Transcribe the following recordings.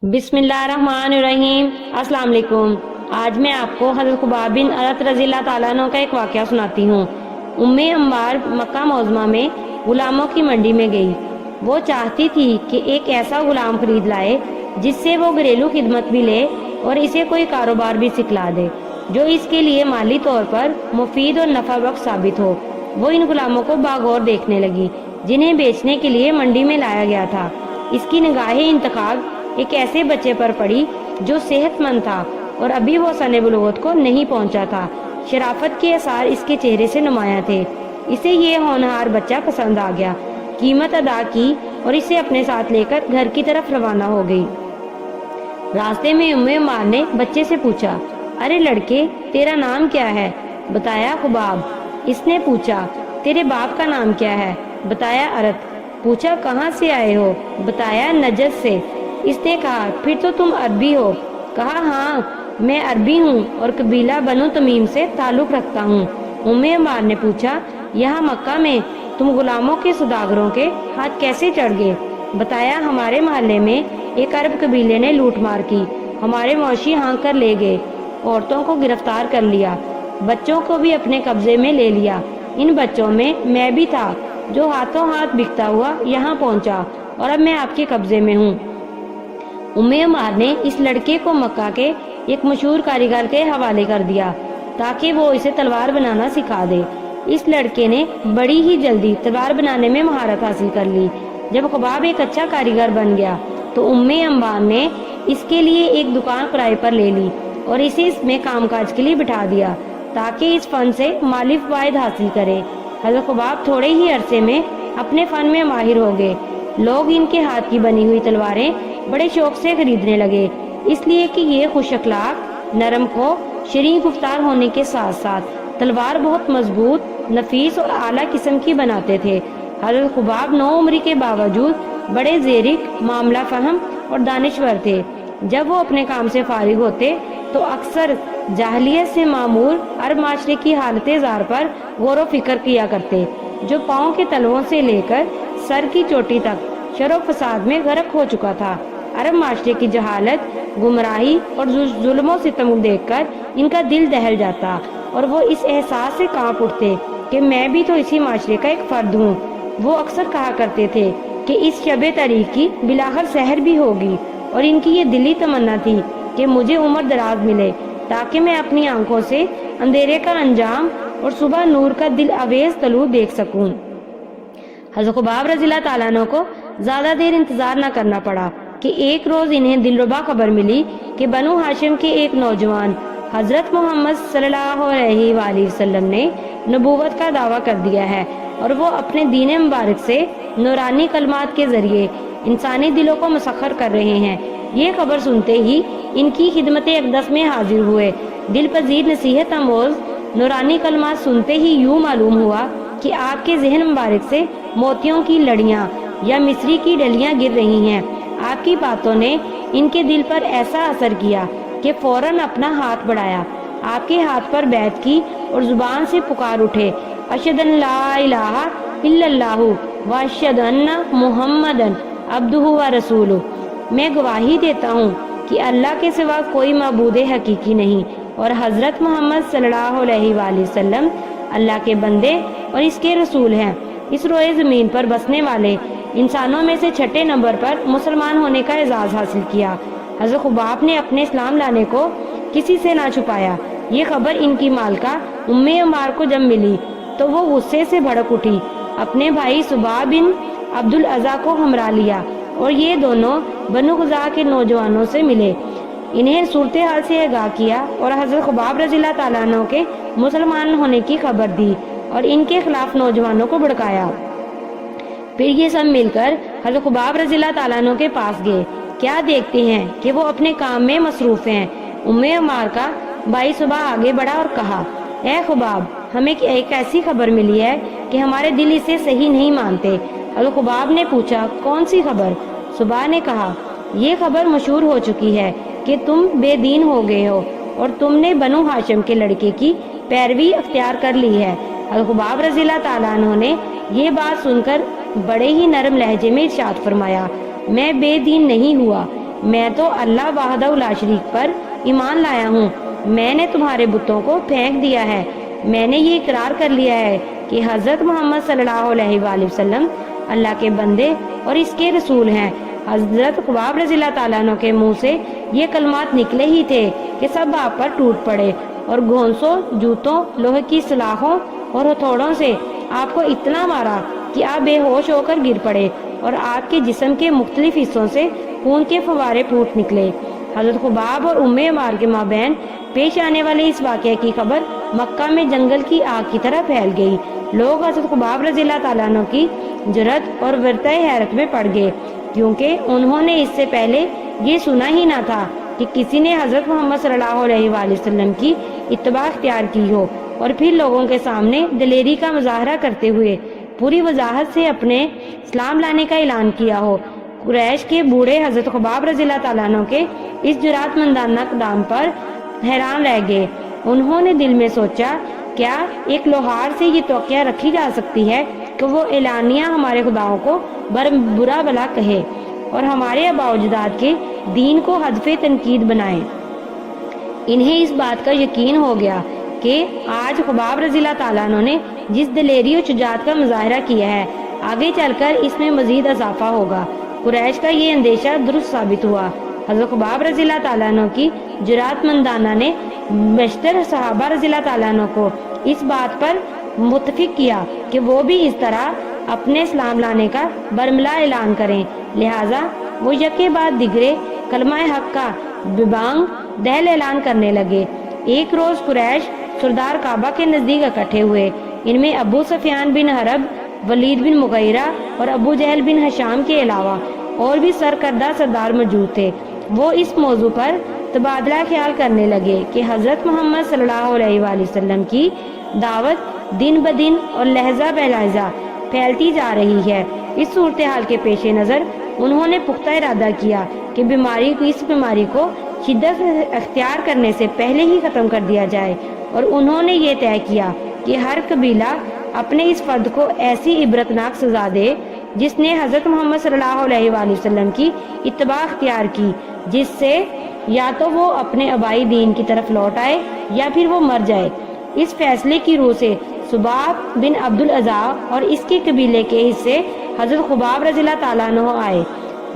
बिस्मिल्लाहिर्रहमानिर्रहीम। अस्सलाम वालेकुम। आज मैं आपको हज़रत खुबाब बिन अरत रज़ी अल्लाह ताला अन्हु का एक वाक़या सुनाती हूँ। उम्मे अम्मार मक्का मौज़मा में गुलामों की मंडी में गई। वो चाहती थी कि एक ऐसा गुलाम खरीद लाए जिससे वो घरेलू खिदमत भी ले और इसे कोई कारोबार भी सिखला दे जो इसके लिए माली तौर पर मुफीद और नफ़ा बख्श साबित हो। वो इन गुलामों को बागौर देखने लगी जिन्हें बेचने के लिए मंडी में लाया गया था। इसकी निगाहें इंतखाब एक ऐसे बच्चे पर पड़ी जो सेहतमंद था और अभी वो सने बुलूगत को नहीं पहुंचा था। शराफत के आसार इसके चेहरे से नुमाया थे। इसे ये होनहार बच्चा पसंद आ गया, कीमत अदा की और इसे अपने साथ लेकर घर की तरफ रवाना हो गई। रास्ते में उम्मे अम्मार ने बच्चे से पूछा, अरे लड़के, तेरा नाम क्या है? बताया खुबाब। इसने पूछा, तेरे बाप का नाम क्या है? बताया अरत। पूछा, कहाँ से आए हो? बताया नजद से। इसने कहा, फिर तो तुम अरबी हो? कहा, हाँ मैं अरबी हूँ और कबीला बनु तमीम से ताल्लुक रखता हूँ। उम्मे अम्मार ने पूछा, यहाँ मक्का में तुम गुलामों के सौदागरों के हाथ कैसे चढ़ गए? बताया, हमारे मोहल्ले में एक अरब कबीले ने लूट मार की, हमारे मौशी हाँक कर ले गए, औरतों को गिरफ्तार कर लिया, बच्चों को भी अपने कब्जे में ले लिया। इन बच्चों में मैं भी था जो हाथों हाथ बिकता हुआ यहाँ पहुँचा और अब मैं आपके कब्जे में हूँ। उम्मे अम्मार ने इस लड़के को मक्का के एक मशहूर कारीगर के हवाले कर दिया ताकि वो इसे तलवार बनाना सिखा दे। इस लड़के ने बड़ी ही जल्दी तलवार बनाने में महारत हासिल कर ली। जब खुबाब एक अच्छा कारीगर बन गया तो उम्मे अम्मार ने इसके लिए एक दुकान किराए पर ले ली और इसे इसमें कामकाज के लिए बिठा दिया ताकि इस फन से माली फायद हासिल करे। हज़रत खुबाब थोड़े ही अरसे में अपने फन में माहिर हो गए। लोग इनके हाथ की बनी हुई तलवारें बड़े शौक से खरीदने लगे, इसलिए कि ये खुश अखलाक, नरम खो, शरीफ गुफ्तार होने के साथ साथ तलवार बहुत मजबूत, नफीस और आला किस्म की बनाते थे। हज़रत खुबाब नौ उम्र के बावजूद बड़े ज़ेरिक, मामला फहम और दानिश्वर थे। जब वो अपने काम से फारिग होते तो अक्सर जाहलियत से मामूर अरब माशरे की हालत ज़ार पर गौर व फिक्र किया करते, जो पाँव के तलवों से लेकर सर की चोटी तक शर फसाद में गर्क हो चुका था। अरब माशरे की जहालत, गुमराही और जुल्म सितम देखकर इनका दिल दहल जाता और वो इस एहसास से कांप उठते कि मैं भी तो इसी माशरे का एक फर्द हूँ। वो अक्सर कहा करते थे कि इस शबे तारीख की बिलाखर सहर भी होगी और इनकी ये दिली तमन्ना थी कि मुझे उम्र दराज मिले ताकि मैं अपनी आंखों से अंधेरे का अंजाम और सुबह नूर का दिल अवेज तलू देख सकूं। हज़रत खुबाब रज़ी अल्लाह ताला अन्हु को ज्यादा देर इंतजार न करना पड़ा कि एक रोज इन्हें दिलरुबा खबर मिली कि बनु हाशिम के एक नौजवान हजरत मोहम्मद सल्लल्लाहु अलैहि वसल्लम ने नबूवत का दावा कर दिया है और वो अपने दीन मुबारक से नूरानी कलमात के जरिए इंसानी दिलों को मुसख्खर कर रहे हैं। ये खबर सुनते ही इनकी खिदमत अक़दस में हाजिर हुए। दिल पजीर नसीहत आमोज नूरानी कलमात सुनते ही यूँ मालूम हुआ कि आपके जहन मुबारक से मोतियों की लड़ियाँ या मिस्री की डलियाँ गिर रही हैं। आपकी बातों ने इनके दिल पर ऐसा असर किया कि फौरन अपना हाथ बढ़ाया, आपके हाथ पर बैठ की और जुबान से पुकार उठे, अशहदु अल्ला इलाहा इल्लल्लाहु व अशहदु अन्ना मुहम्मदन अब्दुहु व रसूलुहु। मैं गवाही देता हूँ कि अल्लाह के सिवा कोई मबूद हकीकी नहीं और हजरत मोहम्मद सल्लल्लाहु अलैहि वसल्लम अल्लाह के बंदे और इसके रसूल हैं। इस रोए ज़मीन पर बसने वाले इंसानों में से छठे नंबर पर मुसलमान होने का एजाज़ हासिल किया। हज़रत खुबाब ने अपने इस्लाम लाने को किसी से ना छुपाया। ये खबर इनकी मालका उम्मे अम्मार को जब मिली तो वो गुस्से से भड़क उठी, अपने भाई सुबा बिन अब्दुल अज़ा को हमरा लिया और ये दोनों बनु ख़ुज़ा के नौजवानों से मिले, इन्हें सूरत हाल से आगाह किया और हज़रत खुबाब रज़ी अल्लाह ताला अन्हु के मुसलमान होने की खबर दी और इनके खिलाफ नौजवानों को भड़काया। फिर ये सब मिलकर हज़रत खुबाब रज़ी अल्लाह ताला अन्हु के पास गए। क्या देखते हैं कि वो अपने काम में मसरूफ हैं। उम्मे अम्मार का भाई सुबह आगे बढ़ा और कहा, ए खुबाब, हमें एक ऐसी खबर मिली है कि हमारे दिल इसे सही नहीं मानते। हज़रत खुबाब ने पूछा, कौन सी खबर? सुबह ने कहा, ये खबर मशहूर हो चुकी है कि तुम बेदीन हो गए हो और तुमने बनु हाशिम के लड़के की पैरवी अख्तियार कर ली है। हज़रत खुबाब रज़ी अल्लाह ताला अन्हु ने ये बात सुनकर बड़े ही नरम लहजे में इरशाद फरमाया, मैं बेदीन नहीं हुआ, میں تو اللہ وحدہ لا شریک پر ایمان لایا ہوں، میں نے تمہارے بتوں کو پھینک دیا ہے، میں نے یہ اقرار کر لیا ہے کہ حضرت محمد صلی اللہ علیہ وآلہ وسلم اللہ کے بندے اور اس کے رسول ہیں۔ حضرت خباب رضی اللہ تعالیٰ عنہ کے منہ سے یہ کلمات نکلے ہی تھے کہ سب آپ پر ٹوٹ پڑے اور گھونسوں، جوتوں، لوہے کی سلاخوں اور ہتھوڑوں سے آپ کو اتنا مارا کہ آپ بے ہوش ہو کر گر پڑے اور آپ کے جسم کے مختلف حصوں سے خون کے فوارے پھوٹ نکلے۔ حضرت خباب اور ام عمار کے مابین پیش آنے والے اس واقعے کی خبر مکہ میں جنگل کی آگ کی طرح پھیل گئی۔ لوگ حضرت خباب رضی اللہ تعالیٰ عنہ کی جرأت اور ورطۂ حیرت میں پڑ گئے، کیونکہ انہوں نے اس سے پہلے یہ سنا ہی نہ تھا کہ کسی نے حضرت محمد صلی اللہ علیہ وآلہ وسلم کی اتباع اختیار کی ہو اور پھر لوگوں کے سامنے دلیری کا مظاہرہ کرتے ہوئے پوری وضاحت سے اپنے اسلام لانے کا اعلان کیا ہو۔ قریش کے بوڑھے حضرت خباب رضی اللہ تعالیٰ عنہ کے اس جرأت مندانہ اقدام پر حیران رہ گئے۔ انہوں نے دل میں سوچا، کیا ایک لوہار سے یہ توقع رکھی جا سکتی ہے کہ وہ اعلانیہ ہمارے خداؤں کو برا بلا کہے اور ہمارے آباء و اجداد کے دین کو ہدف تنقید بنائے؟ انہیں اس بات کا یقین ہو گیا کہ آج خباب رضی اللہ تعالیٰ عنہ نے جس دلیری و شجاعت کا مظاہرہ کیا ہے، آگے چل کر اس میں مزید اضافہ ہوگا۔ قریش کا یہ اندیشہ درست ثابت ہوا۔ حضرت خباب رضی اللہ تعالیٰ عنہ کی جرأت مندانہ نے بیشتر صحابہ رضی اللہ تعالیٰ عنہ کو اس بات پر متفق کیا کہ وہ بھی اس طرح اپنے اسلام لانے کا برملا اعلان کریں، لہٰذا وہ یکے بعد دیگرے کلمہ حق کا ببانگ دہل اعلان کرنے لگے۔ ایک روز قریش سردار کعبہ کے نزدیک اکٹھے ہوئے۔ ان میں ابو سفیان بن حرب، ولید بن مغیرہ اور ابو جہل بن ہشام کے علاوہ اور بھی سرکردہ سردار موجود تھے۔ وہ اس موضوع پر تبادلہ خیال کرنے لگے کہ حضرت محمد صلی اللہ علیہ وآلہ وسلم کی دعوت دن بدن اور لہجہ بہ لہجہ پھیلتی جا رہی ہے۔ اس صورتحال کے پیش نظر انہوں نے پختہ ارادہ کیا کہ اس بیماری کو شدت اختیار کرنے سے پہلے ہی ختم کر دیا جائے، اور انہوں نے یہ طے کیا کہ ہر قبیلہ اپنے اس فرد کو ایسی عبرتناک سزا دے جس نے حضرت محمد صلی اللہ علیہ وآلہ وسلم کی اتباع اختیار کی، جس سے یا تو وہ اپنے آبائی دین کی طرف لوٹ آئے یا پھر وہ مر جائے۔ اس فیصلے کی روح سے سباب بن عبد العزا اور اس کے قبیلے کے حصے حضرت خباب رضی اللہ تعالیٰ عنہ آئے۔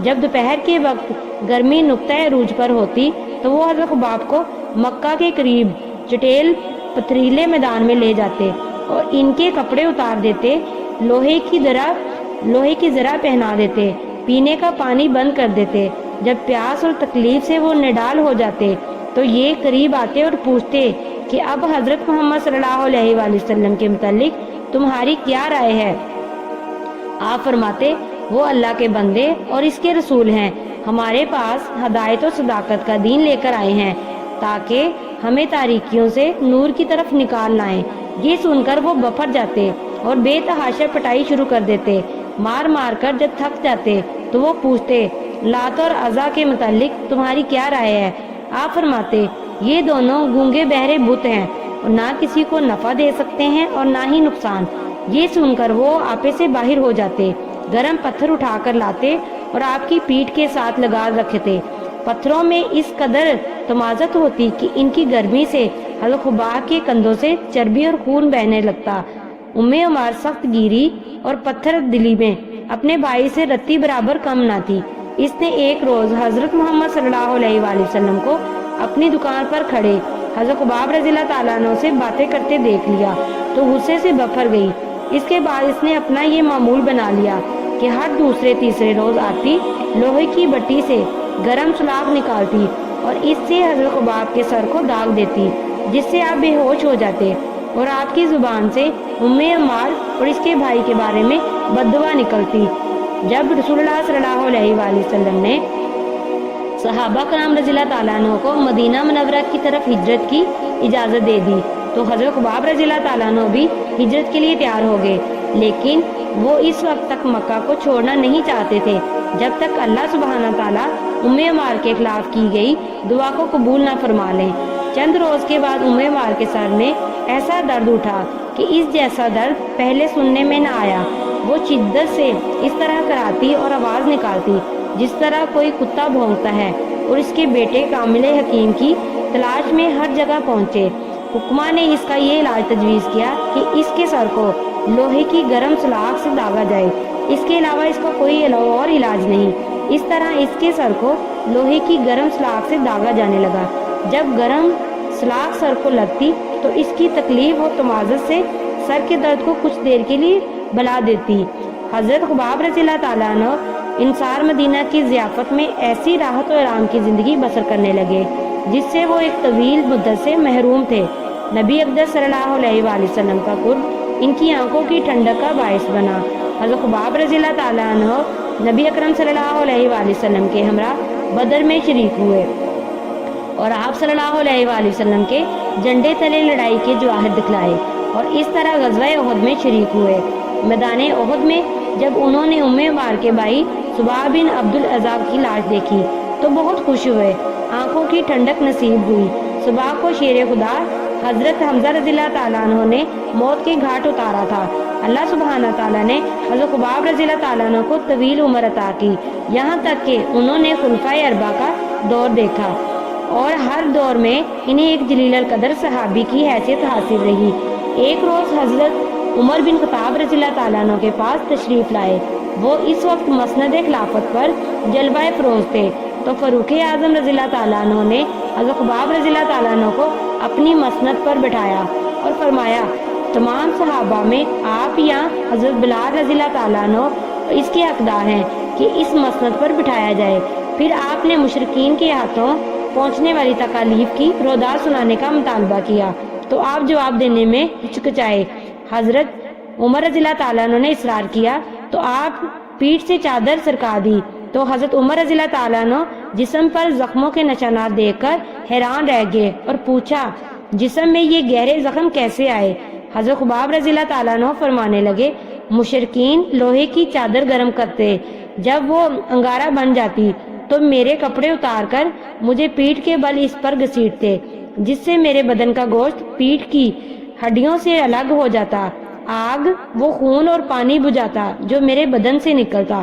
جب دوپہر کے وقت گرمی نقطہ عروج پر ہوتی تو وہ حضرت خباب کو مکہ کے قریب چٹیل پتھریلے میدان میں لے جاتے اور ان کے کپڑے اتار دیتے، لوہے کی ذرا پہنا دیتے، پینے کا پانی بند کر دیتے۔ جب پیاس اور تکلیف سے وہ نڈال ہو جاتے تو یہ قریب آتے اور پوچھتے کہ اب حضرت محمد صلی اللہ علیہ وآلہ وسلم کے متعلق تمہاری کیا رائے ہے؟ آپ فرماتے، وہ اللہ کے بندے اور اس کے رسول ہیں، ہمارے پاس ہدایت و صداقت کا دین لے کر آئے ہیں تاکہ ہمیں تاریکیوں سے نور کی طرف نکال لائیں۔ یہ سن کر وہ بفر جاتے اور بے تحاشا پٹائی شروع کر دیتے۔ مار مار کر جب تھک جاتے تو وہ پوچھتے، لات اور عزا کے متعلق تمہاری کیا رائے ہے؟ آپ فرماتے، یہ دونوں گونگے بہرے بت ہیں اور نہ کسی کو نفع دے سکتے ہیں اور نہ ہی نقصان۔ یہ سن کر وہ آپے سے باہر ہو جاتے، گرم پتھر اٹھا کر لاتے اور آپ کی پیٹھ کے ساتھ لگا رکھتے۔ پتھروں میں اس قدر تمازت ہوتی کہ ان کی گرمی سے حضرت خباب کے کندھوں سے چربی اور خون بہنے لگتا۔ ام عمار سخت گیری اور پتھر دلی میں اپنے بھائی سے رتی برابر کم نہ تھی۔ اس نے ایک روز حضرت محمد صلی اللہ علیہ وآلہ وسلم کو اپنی دکان پر کھڑے حضرت خباب رضی اللہ تعالیٰ عنہ سے باتیں کرتے دیکھ لیا تو غصے سے بفر گئی۔ اس کے بعد اس نے اپنا یہ معمول بنا لیا کہ ہر دوسرے تیسرے روز آتی، لوہے کی بٹی سے گرم سلاخ نکالتی اور اس سے حضرت خباب کے سر کو داغ دیتی، جس سے آپ بے ہوش ہو جاتے اور آپ کی زبان سے ام عمار اور اس کے بھائی کے بارے میں بد دعا نکلتی۔ جب رسول اللہ صلی اللہ علیہ وآلہ وسلم نے صحابہ کرام رضی اللہ تعالیٰ عنہ کو مدینہ منورہ کی طرف ہجرت کی اجازت دے دی تو حضرت خباب رضی اللہ تعالیٰ عنہ بھی ہجرت کے لیے تیار ہو گئے، لیکن وہ اس وقت تک مکہ کو چھوڑنا نہیں چاہتے تھے جب تک اللہ سبحانہ تعالیٰ ام عمار کے خلاف کی گئی دعا کو قبول نہ فرما لیں۔ چند روز کے بعد ام عمار کے سر میں ایسا درد اٹھا کہ اس جیسا درد پہلے سننے میں نہ آیا۔ وہ شدت سے اس طرح کراتی اور آواز نکالتی जिस तरह कोई कुत्ता भौंकता है, और इसके बेटे कामिल हकीम की तलाश में हर जगह पहुंचे। हुक्मा ने इसका ये इलाज तजवीज़ किया कि इसके सर को लोहे की गर्म सलाख से दागा जाए, इसके अलावा इसका कोई और इलाज नहीं। इस तरह इसके सर को लोहे की गर्म सलाख से दागा जाने लगा। जब गर्म सलाख सर को लगती तो इसकी तकलीफ और तमाज़त से सर के दर्द को कुछ देर के लिए भुला देती। हज़रत खुबाब रज़ियल्लाहु ताला अन्हु इंसार मदीना की ज़ियाफ़त में ऐसी राहत और आराम की ज़िंदगी बसर करने लगे जिससे वो एक तवील मुद्दत से महरूम थे। नबी अक़दस सल्लल्लाहु अलैहि वसल्लम का कुर्ब इनकी आंखों की ठंडक का बायस बना। हज़रत खुबाब रज़ियल्लाहु ताला अन्हु नबी अकरम सल्लल्लाहु अलैहि वसल्लम के हमरा बदर में शरीक हुए और आप सल्लल्लाहु अलैहि वसल्लम के झंडे तले लड़ाई के जवाहिर दिखलाए और इस तरह ग़ज़वा उहद में शरीक हुए। मैदान उहद में जब उन्होंने उम्मे अम्मार के भाई सुबाह बिन अब्दुल अज़्ज़ा की लाश देखी तो बहुत खुश हुए, आंखों की ठंडक नसीब हुई। सुबाह को शेर खुदा हज़रत हमज़ा रज़ियल्लाहु ताला अन्हु ने मौत के घाट उतारा था। अल्लाह सुब्हानहू ताला ने हज़रत खुबाब रज़ियल्लाहु ताला अन्हु को तवील उम्र अता की, यहाँ तक कि उन्होंने खुलफाए अरबा का दौर देखा और हर दौर में इन्हें एक जलील कदर सहाबी की हैसियत हासिल रही। एक रोज़ हज़रत उमर बिन खत्ताब रज़ियल्लाहु ताला अन्हु के पास तशरीफ़ लाए। वो इस वक्त मसनद खिलाफत पर जलवाए फ़रोज़ थे तो फ़ारूक़ आज़म रज़ियल्लाहु ताला अन्हु ने हज़रत खुबाब रज़ियल्लाहु ताला अन्हु को अपनी मसनद पर बिठाया और फरमाया, तमाम सहाबा में आप या हज़रत बिलाल रज़ियल्लाहु ताला अन्हु इसके हकदार हैं कि इस मसनद पर बिठाया जाए। फिर आपने मुशरिकीन के हाथों पहुँचने वाली तकालीफ की रोदार सुनाने का मुतालबा किया तो आप जवाब देने में हिचकिचाए। हज़रत उमर रज़ियल्लाहु ताला अन्हु ने इसरार किया तो आप पीठ से चादर सरका दी तो हज़रत उमर रज़ियल्लाहु ताला अन्हु जिस्म पर जख्मों के निशानात देखकर हैरान रह गए और पूछा, जिस्म में ये गहरे जख्म कैसे आए? हज़रत खुबाब रज़ियल्लाहु ताला अन्हु फरमाने लगे, मुशरिकीन लोहे की चादर गर्म करते, जब वो अंगारा बन जाती तो मेरे कपड़े उतार कर मुझे पीठ के बल इस पर घसीटते, जिससे मेरे बदन का गोश्त पीठ की हड्डियों से अलग हो जाता। आग वो खून और पानी बुझाता जो मेरे बदन से निकलता।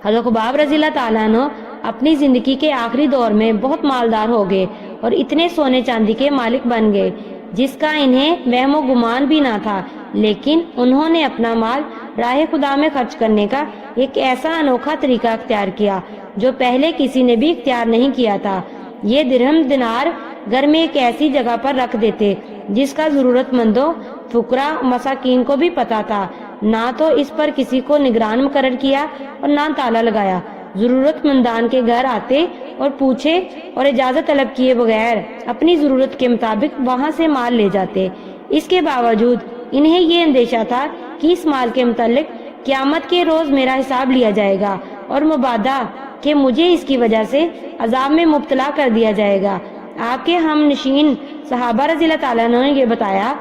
हज़रत खुबाब रज़ियल्लाहु ताला अन्हु अपनी ज़िंदगी के आखिरी दौर में बहुत मालदार हो गए और इतने सोने चांदी के मालिक बन गए जिसका इन्हें वहमो गुमान भी ना था, लेकिन उन्होंने अपना माल राह खुदा में खर्च करने का एक ऐसा अनोखा तरीका अख्तियार किया जो पहले किसी ने भी इख्तियार नहीं किया था। ये दिरहम दिनार घर में एक ऐसी जगह पर रख देते जिसका ज़रूरतमंदों फुकरा मसाकीन को भी पता था। ना तो इस पर किसी को निगरान मुकर्रर किया और ना ताला लगाया। ज़रूरतमंदान के घर आते और पूछे और इजाज़त तलब किए बगैर अपनी ज़रूरत के मुताबिक वहाँ से माल ले जाते। इसके बावजूद इन्हें ये अंदेशा था कि इस माल के मुतालिक क़यामत के रोज़ मेरा हिसाब लिया जाएगा और मुबादा कि मुझे इसकी वजह से अजाब में मुब्तला कर दिया जाएगा। आपके हम नशीन सहाबा रज़ियल्लाहु ताला अन्हु ने ये बताया,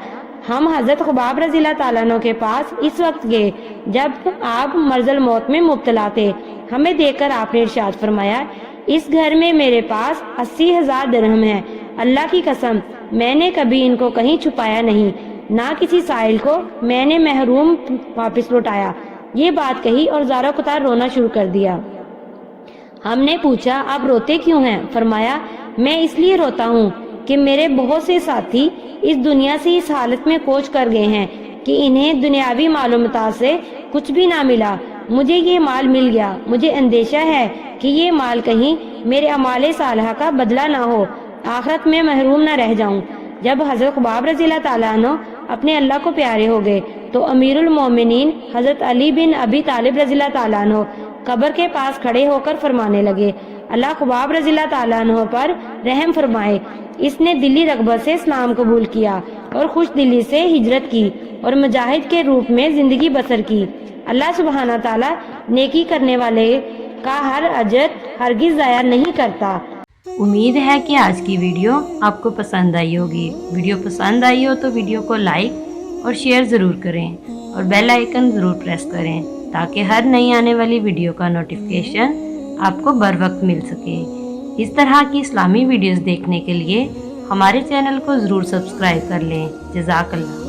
हम हज़रत खुबाब रज़ियल्लाहु ताला अन्हु के पास इस वक्त गए जब आप मर्ज़ल मौत में मुब्तला थे। हमें देखकर आपने इरशाद फरमाया, इस घर में मेरे पास 80,000 दिरहम है। अल्लाह की कसम मैंने कभी इनको कहीं छुपाया नहीं, ना किसी साइल को मैंने महरूम वापस लौटाया। ये बात कही और ज़ारा कुतार रोना शुरू कर दिया। हमने पूछा, आप रोते क्यों हैं? फरमाया, मैं इसलिए रोता हूँ कि मेरे बहुत से साथी इस दुनिया से इस हालत में कोच कर गए हैं कि इन्हें दुनियावी मालूमात से कुछ भी ना मिला। मुझे ये माल मिल गया, मुझे अंदेशा है कि ये माल कहीं मेरे अमाले सालहा का बदला ना हो, आखिरत में महरूम ना रह जाऊं। जब हज़रत खुबाब रज़ियल्लाहु ताला अन्हु अपने अल्लाह को प्यारे हो गए तो अमीरुल मोमिनीन हज़रत अली बिन अबी तालिब रज़ियल्लाहु ताला अन्हु कब्र के पास खड़े होकर फरमाने लगे, अल्लाह खुबाब रज़ियल्लाहु ताला अन्हु पर रहम फरमाए। इसने दिली रग़बत से इस्लाम कबूल किया और खुश दिली से हिजरत की और मुजाहिद के रूप में ज़िंदगी बसर की। अल्लाह सुब्हाना ताला नेकी करने वाले का हर अजर हरगिज़ ज़ाया नहीं करता। उम्मीद है कि आज की वीडियो आपको पसंद आई होगी। वीडियो पसंद आई हो तो वीडियो को लाइक और शेयर ज़रूर करें और बेल आइकन ज़रूर प्रेस करें ताकि हर नई आने वाली वीडियो का नोटिफिकेशन आपको बर वक्त मिल सके। इस तरह की इस्लामी वीडियोस देखने के लिए हमारे चैनल को ज़रूर सब्सक्राइब कर लें। जज़ाकल्लाह।